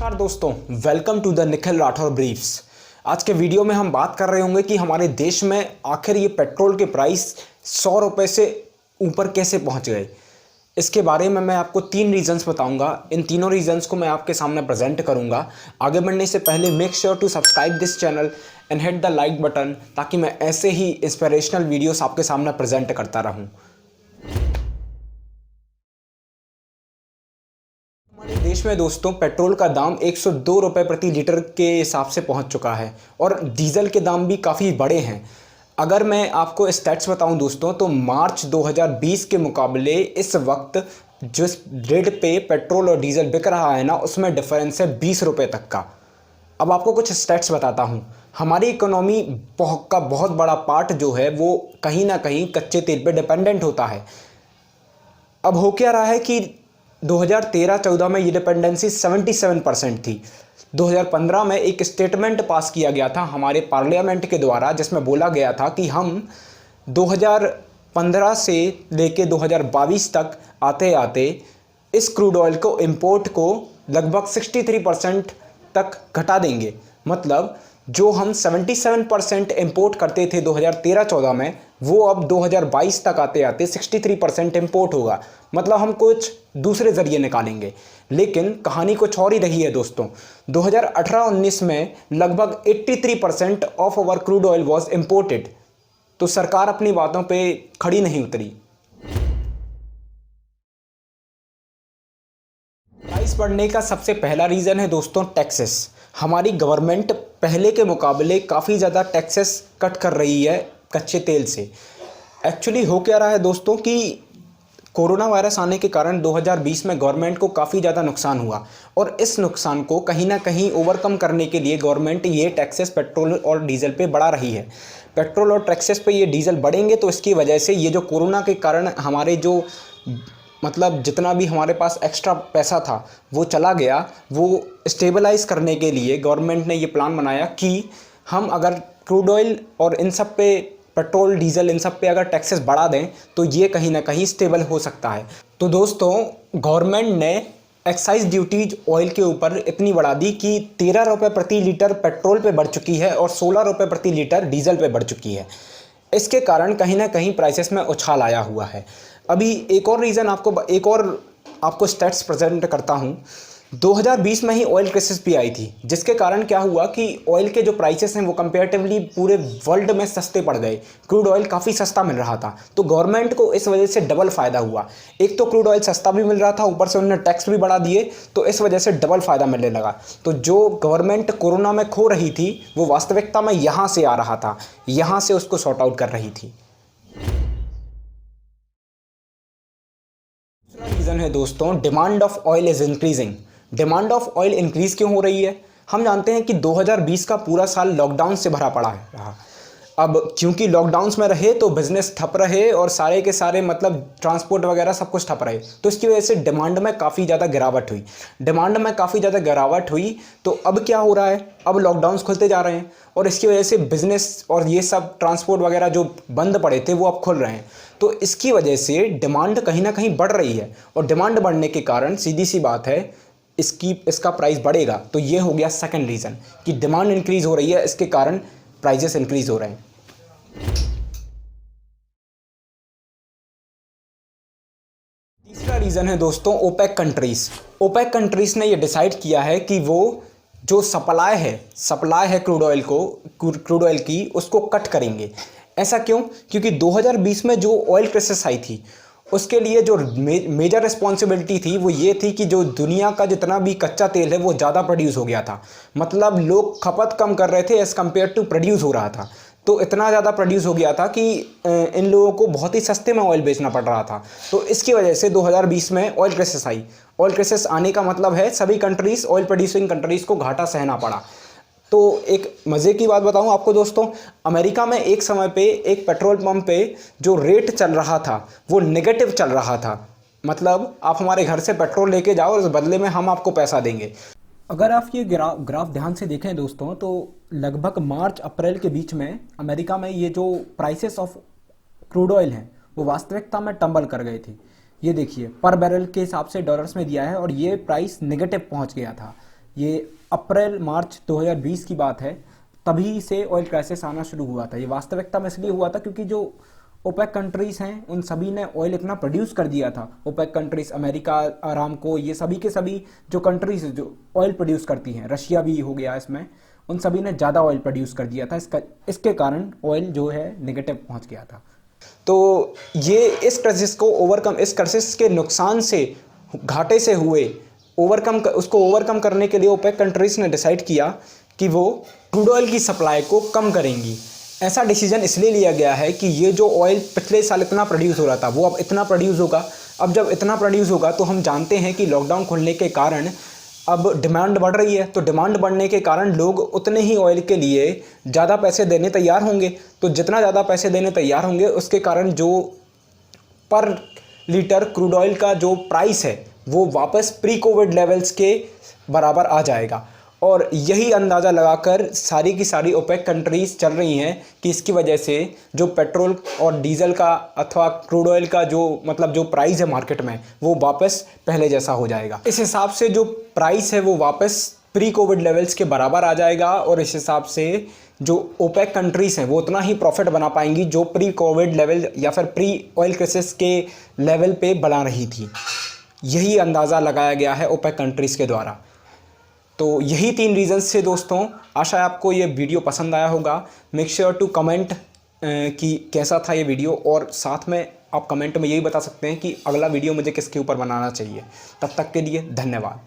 नमस्कार दोस्तों, welcome to the Nikhil Rathore briefs. आज के वीडियो में हम बात कर रहे होंगे कि हमारे देश में आखिर ये पेट्रोल के प्राइस 100 रुपये से ऊपर कैसे पहुंच गए। इसके बारे में मैं आपको 3 रीजंस बताऊंगा। इन तीनों रीजंस को मैं आपके सामने प्रेजेंट करूंगा। आगे बढ़ने से पहले make sure to subscribe this channel and hit the like button, ताकि मैं ऐसे ही इंस्पिरेशनल वीडियोस आपके सामने प्रेजेंट करता रहूं। हमारे देश में दोस्तों पेट्रोल का दाम 102 रुपये प्रति लीटर के हिसाब से पहुंच चुका है और डीजल के दाम भी काफ़ी बड़े हैं। अगर मैं आपको स्टैट्स बताऊं दोस्तों, तो मार्च 2020 के मुकाबले इस वक्त जिस रेट पे पेट्रोल और डीजल बिक रहा है ना, उसमें डिफरेंस है 20 रुपये तक का। अब आपको कुछ स्टैट्स बताता हूं। हमारी इकोनॉमी का बहुत बड़ा पार्ट जो है वो कहीं ना कहीं कच्चे तेल पे डिपेंडेंट होता है। अब हो क्या रहा है कि 2013-14 में ये डिपेंडेंसी 77% थी। 2015 में एक स्टेटमेंट पास किया गया था हमारे पार्लियामेंट के द्वारा, जिसमें बोला गया था कि हम 2015 से लेके 2022 तक आते आते इस क्रूड ऑयल को इंपोर्ट को लगभग 63% तक घटा देंगे। मतलब जो हम 77% इंपोर्ट करते थे 2013-14 में, वो अब 2022 तक आते आते 63% इंपोर्ट होगा। मतलब हम कुछ दूसरे ज़रिए निकालेंगे। लेकिन कहानी कुछ और ही रही है दोस्तों। 2018-19 में लगभग 83% of our crude oil was imported. तो सरकार अपनी बातों पे खड़ी नहीं उतरी। प्राइस बढ़ने का सबसे पहला रीज़न है दोस्तों टैक्सेस। हमारी गवर्नमेंट पहले के मुकाबले काफ़ी ज़्यादा टैक्सेस कट कर रही है कच्चे तेल से। एक्चुअली हो क्या रहा है दोस्तों कि कोरोना वायरस आने के कारण 2020 में गवर्नमेंट को काफ़ी ज़्यादा नुकसान हुआ और इस नुकसान को कहीं ना कहीं ओवरकम करने के लिए गवर्नमेंट ये टैक्सेस पेट्रोल और डीजल पे बढ़ा रही है। पेट्रोल और टैक्सेस पे ये डीजल बढ़ेंगे तो इसकी वजह से ये जो कोरोना के कारण हमारे जो मतलब जितना भी हमारे पास एक्स्ट्रा पैसा था वो चला गया, वो स्टेबलाइज करने के लिए गवर्नमेंट ने ये प्लान बनाया कि हम अगर क्रूड ऑयल और इन सब पे पेट्रोल डीजल इन सब पे अगर टैक्सेस बढ़ा दें तो ये कहीं ना कहीं स्टेबल हो सकता है। तो दोस्तों गवर्नमेंट ने एक्साइज ड्यूटीज ऑयल के ऊपर इतनी बढ़ा दी कि 13 रुपये प्रति लीटर पेट्रोल पे बढ़ चुकी है और 16 रुपये प्रति लीटर डीजल पे बढ़ चुकी है। इसके कारण कहीं ना कहीं प्राइसेस में उछाल आया हुआ है। अभी एक और आपको स्टैट्स प्रेजेंट करता हूं। 2020 में ही ऑयल क्राइसिस भी आई थी, जिसके कारण क्या हुआ कि ऑयल के जो प्राइसेस हैं वो कंपैरेटिवली पूरे वर्ल्ड में सस्ते पड़ गए। क्रूड ऑयल काफ़ी सस्ता मिल रहा था, तो गवर्नमेंट को इस वजह से डबल फ़ायदा हुआ। एक तो क्रूड ऑयल सस्ता भी मिल रहा था, ऊपर से उन्होंने टैक्स भी बढ़ा दिए, तो इस वजह से डबल फ़ायदा मिलने लगा। तो जो गवर्नमेंट कोरोना में खो रही थी वो वास्तविकता में यहाँ से आ रहा था, यहाँ से उसको सॉर्ट आउट कर रही थी। दूसरा रीज़न है दोस्तों demand of oil is increasing. Demand of oil increase क्यों हो रही है? हम जानते हैं कि 2020 का पूरा साल लॉकडाउन से भरा पड़ा रहा। अब क्योंकि लॉकडाउन्स में रहे तो बिज़नेस ठप रहे और सारे के सारे मतलब ट्रांसपोर्ट वगैरह सब कुछ ठप रहे, तो इसकी वजह से डिमांड में काफ़ी ज़्यादा गिरावट हुई। तो अब क्या हो रहा है, अब लॉकडाउन्स खुलते जा रहे हैं और इसकी वजह से बिज़नेस और ये सब ट्रांसपोर्ट वगैरह जो बंद पड़े थे वो अब खुल रहे हैं। तो इसकी वजह से डिमांड कहीं ना कहीं बढ़ रही है और डिमांड बढ़ने के कारण सीधी सी बात है इसका प्राइस बढ़ेगा। तो ये हो गया सेकंड रीज़न कि डिमांड इंक्रीज़ हो रही है, इसके कारण प्राइजेस इंक्रीज़ हो रहे हैं। तीसरा रीज़न है दोस्तों ओपेक कंट्रीज़। ओपेक कंट्रीज़ ने ये डिसाइड किया है कि वो जो सप्लाई है क्रूड ऑयल की उसको कट करेंगे। ऐसा क्यों? क्योंकि 2020 में जो ऑयल क्राइसिस आई थी उसके लिए जो मेजर रिस्पॉन्सिबिलिटी थी वो ये थी कि जो दुनिया का जितना भी कच्चा तेल है वो ज़्यादा प्रोड्यूस हो गया था। मतलब लोग खपत कम कर रहे थे एज़ कम्पेयर टू प्रोड्यूस हो रहा था। तो इतना ज़्यादा प्रोड्यूस हो गया था कि इन लोगों को बहुत ही सस्ते में ऑयल बेचना पड़ रहा था। तो इसकी वजह से 2020 में ऑयल क्राइसिस आई। ऑयल क्राइसिस आने का मतलब है सभी कंट्रीज़, ऑयल प्रोड्यूसिंग कंट्रीज़ को घाटा सहना पड़ा। तो एक मज़े की बात बताऊं आपको दोस्तों, अमेरिका में एक समय पे एक पेट्रोल पंप पे जो रेट चल रहा था वो नेगेटिव चल रहा था। मतलब आप हमारे घर से पेट्रोल लेके जाओ और इस बदले में हम आपको पैसा देंगे। अगर आप ये ग्राफ ध्यान से देखें दोस्तों, तो लगभग मार्च अप्रैल के बीच में अमेरिका में ये जो प्राइसेस ऑफ क्रूड ऑयल हैं वो वास्तविकता में टंबल कर गए थे। ये देखिए पर बैरल के हिसाब से डॉलर्स में दिया है और ये प्राइस नेगेटिव पहुंच गया था। ये अप्रैल मार्च 2020 की बात है, तभी से ऑयल क्राइसिस आना शुरू हुआ था। ये वास्तविकता में इसलिए हुआ था क्योंकि जो ओपेक कंट्रीज हैं उन सभी ने ऑयल इतना प्रोड्यूस कर दिया था। ओपेक कंट्रीज, अमेरिका, अरामको, ये सभी के सभी जो कंट्रीज जो ऑयल प्रोड्यूस करती हैं, रशिया भी हो गया इसमें, उन सभी ने ज़्यादा ऑयल प्रोड्यूस कर दिया था। इसके कारण ऑयल जो है नेगेटिव पहुंच गया था। तो ये इस क्राइसिस को ओवरकम, इस क्राइसिस के नुकसान से, घाटे से हुए उसको ओवरकम करने के लिए ओपेक कंट्रीज ने डिसाइड किया कि वो क्रूड ऑयल की सप्लाई को कम करेंगी। ऐसा डिसीजन इसलिए लिया गया है कि ये जो ऑयल पिछले साल इतना प्रोड्यूस हो रहा था वो अब इतना प्रोड्यूस होगा। अब जब इतना प्रोड्यूस होगा तो हम जानते हैं कि लॉकडाउन खुलने के कारण अब डिमांड बढ़ रही है, तो डिमांड बढ़ने के कारण लोग उतने ही ऑयल के लिए ज़्यादा पैसे देने तैयार होंगे। तो जितना ज़्यादा पैसे देने तैयार होंगे उसके कारण जो पर लीटर क्रूड ऑयल का जो प्राइस है वो वापस प्री कोविड लेवल्स के बराबर आ जाएगा। और यही अंदाज़ा लगाकर सारी की सारी ओपेक कंट्रीज़ चल रही हैं कि इसकी वजह से जो पेट्रोल और डीजल का अथवा क्रूड ऑयल का जो प्राइस है मार्केट में वो वापस पहले जैसा हो जाएगा। इस हिसाब से जो प्राइस है वो वापस प्री कोविड लेवल्स के बराबर आ जाएगा और इस हिसाब से जो ओपेक कंट्रीज़ हैं वो उतना ही प्रॉफिट बना पाएंगी जो प्री कोविड लेवल या फिर प्री ऑयल क्राइसिस के लेवल पे बना रही थी। यही अंदाज़ा लगाया गया है ओपेक कंट्रीज़ के द्वारा। तो यही 3 रीज़न्स थे दोस्तों। आशा है आपको ये वीडियो पसंद आया होगा। मेक श्योर टू कमेंट कि कैसा था ये वीडियो, और साथ में आप कमेंट में यही बता सकते हैं कि अगला वीडियो मुझे किसके ऊपर बनाना चाहिए। तब तक के लिए धन्यवाद।